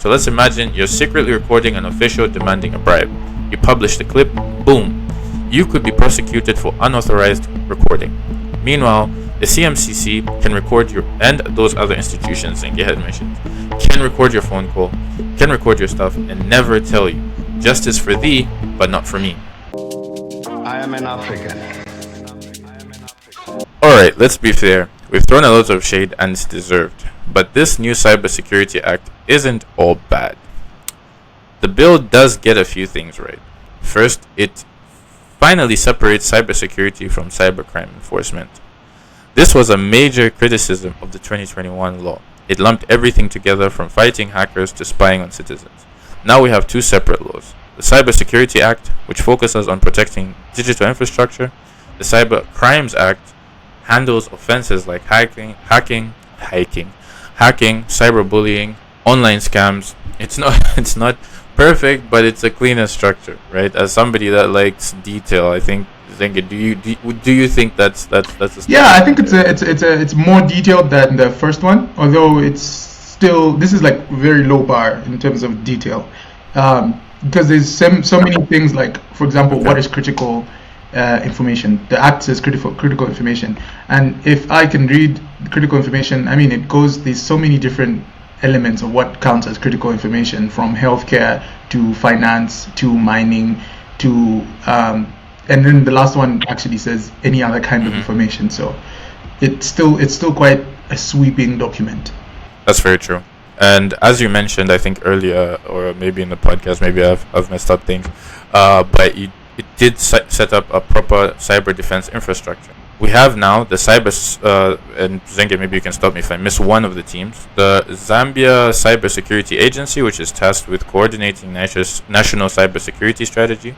So let's imagine you're secretly recording an official demanding a bribe. You publish the clip, boom. You could be prosecuted for unauthorized recording. Meanwhile, the CMCC can record your, and those other institutions and get admissions, can record your phone call, can record your stuff, and never tell you. Justice for thee, but not for me. I am an African. Alright, let's be fair. We've thrown a lot of shade and it's deserved. But this new Cybersecurity Act isn't all bad. The bill does get a few things right. First, it finally separates cybersecurity from cybercrime enforcement. This was a major criticism of the 2021 law. It lumped everything together from fighting hackers to spying on citizens. Now we have two separate laws. The Cybersecurity Act, which focuses on protecting digital infrastructure. The Cyber Crimes Act handles offenses like hacking, cyberbullying, online scams. It's not perfect, but it's a cleaner structure, right? As somebody that likes detail, I think do you think that's a Yeah, I think it's more detailed than the first one, although it's still, this is like very low bar in terms of detail, because there's so many things, like, for example, what is critical information. The act says critical information, and if I can read critical information, I mean, there's so many different elements of what counts as critical information, from healthcare to finance to mining to and then the last one actually says any other kind of information. So it's still quite a sweeping document. That's very true. And as you mentioned, I think earlier, or maybe in the podcast, maybe I've messed up things, but it did set up a proper cyber defense infrastructure. We have now the and Zenge, maybe you can stop me if I miss one of the teams, the Zambia Cybersecurity Agency, which is tasked with coordinating national cybersecurity strategy,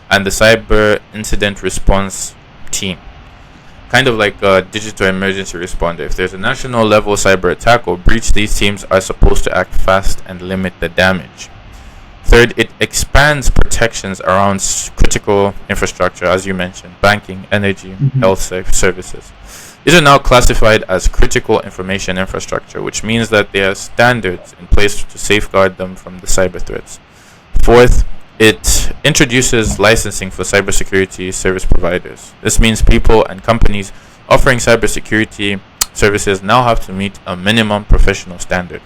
and the Cyber Incident Response Team. Kind of like a digital emergency responder. If there's a national level cyber attack or breach, these teams are supposed to act fast and limit the damage. Third, it expands protections around critical infrastructure, as you mentioned, banking, energy, health services. These are now classified as critical information infrastructure, which means that there are standards in place to safeguard them from the cyber threats. Fourth, it introduces licensing for cybersecurity service providers. This means people and companies offering cybersecurity services now have to meet a minimum professional standard.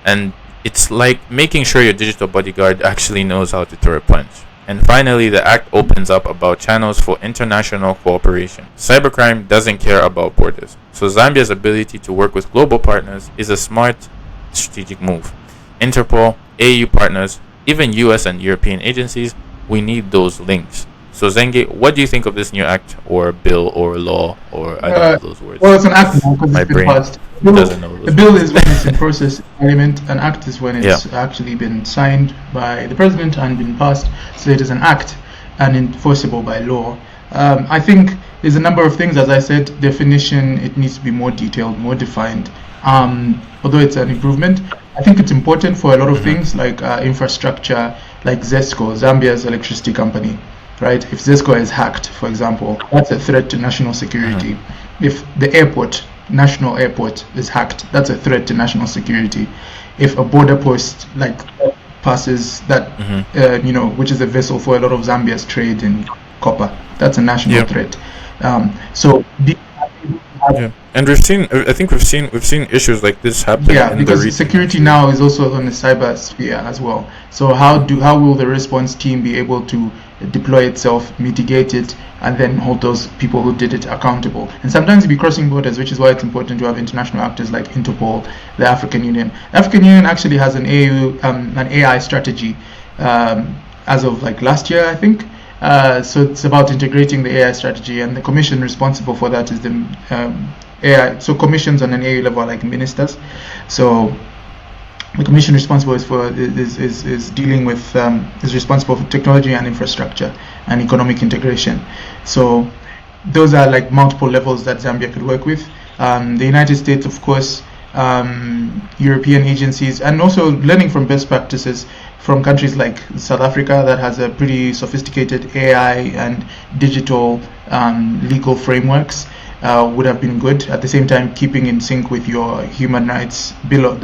And it's like making sure your digital bodyguard actually knows how to throw a punch. And finally, the act opens up about channels for international cooperation. Cybercrime doesn't care about borders, so Zambia's ability to work with global partners is a smart strategic move. Interpol, AU partners, even US and European agencies, we need those links. So Zenge, what do you think of this new act or bill or law, or I don't know those words? Well, it's an act now because it's been passed. The bill is when it's in process parliament. An act is when it's actually been signed by the president and been passed. So it is an act and enforceable by law. I think there's a number of things, as I said, definition, it needs to be more detailed, more defined. Although it's an improvement, I think it's important for a lot of things like infrastructure, like ZESCO, Zambia's electricity company, right? If ZESCO is hacked, for example, that's a threat to national security. If the national airport is hacked, that's a threat to national security. If a border post passes that, which is a vessel for a lot of Zambia's trade in copper, that's a national threat. And we've seen issues like this happen. Yeah, because security now is also on the cyber sphere as well. So how will the response team be able to deploy itself, mitigate it, and then hold those people who did it accountable? And sometimes it'll be crossing borders, which is why it's important to have international actors like Interpol, the African Union. The African Union actually has an AI strategy as of last year, I think. So it's about integrating the AI strategy, and the commission responsible for that is the AI. So commissions on an AU level are like ministers. So the commission responsible is dealing with is responsible for technology and infrastructure and economic integration. So those are like multiple levels that Zambia could work with. The United States, of course, European agencies, and also learning from best practices from countries like South Africa that has a pretty sophisticated AI and digital legal frameworks. would have been good. At the same time, keeping in sync with your human rights,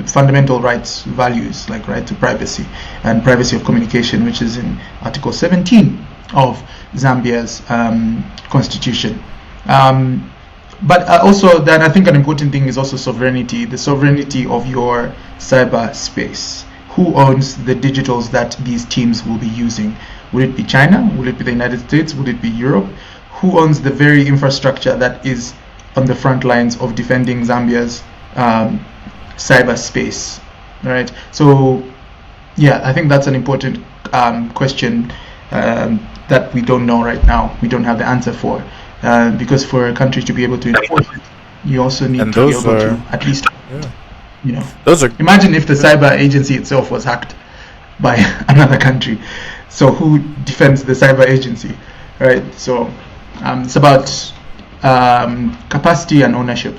fundamental rights values, like right to privacy and privacy of communication, which is in Article 17 of Zambia's constitution. But also, then I think an important thing is also sovereignty, the sovereignty of your cyberspace. Who owns the digitals that these teams will be using? Would it be China? Would it be the United States? Would it be Europe? Who owns the very infrastructure that is on the front lines of defending Zambia's cyberspace? Right. So, yeah, I think that's an important question that we don't know right now. We don't have the answer for. Because for a country to be able to enforce it, you also need to be able to at least, imagine if the cyber agency itself was hacked by another country. So who defends the cyber agency, right? So it's about capacity and ownership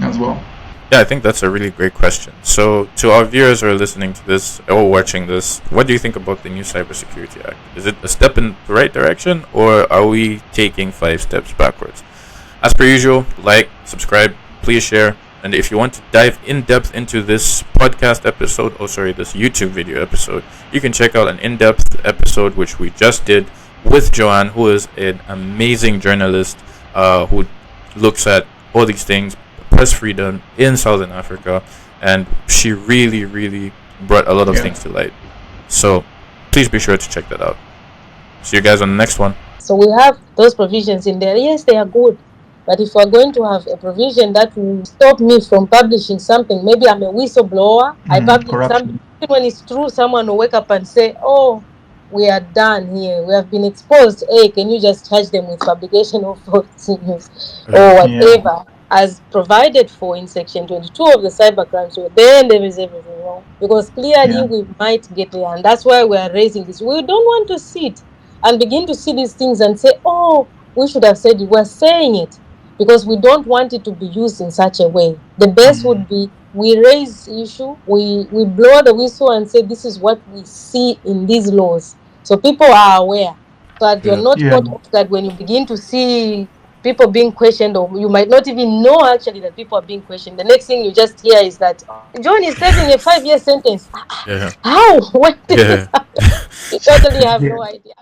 as well. Yeah, I think that's a really great question. So, to our viewers who are listening to this or watching this, what do you think about the new Cybersecurity Act? Is it a step in the right direction, or are we taking 5 steps backwards? As per usual, like, subscribe, please share, and if you want to dive in depth into this podcast episode, this YouTube video episode, you can check out an in-depth episode which we just did with Joanne, who is an amazing journalist who looks at all these things, press freedom in Southern Africa, and she really brought a lot of things to light. So please be sure to check that out. See you guys on the next one. So we have those provisions in there. Yes, they are good, but if we're going to have a provision that will stop me from publishing something, maybe I'm a whistleblower, I publish something, when it's true, someone will wake up and say, oh, we are done here, we have been exposed, hey, can you just charge them with publication of false news or whatever, as provided for in section 22 of the cybercrime. So then there is everything wrong, because clearly we might get there, and that's why we are raising this. We don't want to sit and begin to see these things and say, oh, we should have said it. We're saying it because we don't want it to be used in such a way. The best would be we raise issue, we blow the whistle and say this is what we see in these laws, so people are aware, so that you're not caught off guard when you begin to see people being questioned, or you might not even know actually that people are being questioned. The next thing you just hear is that John is serving a 5-year sentence. How? What did this happen? You totally have no idea.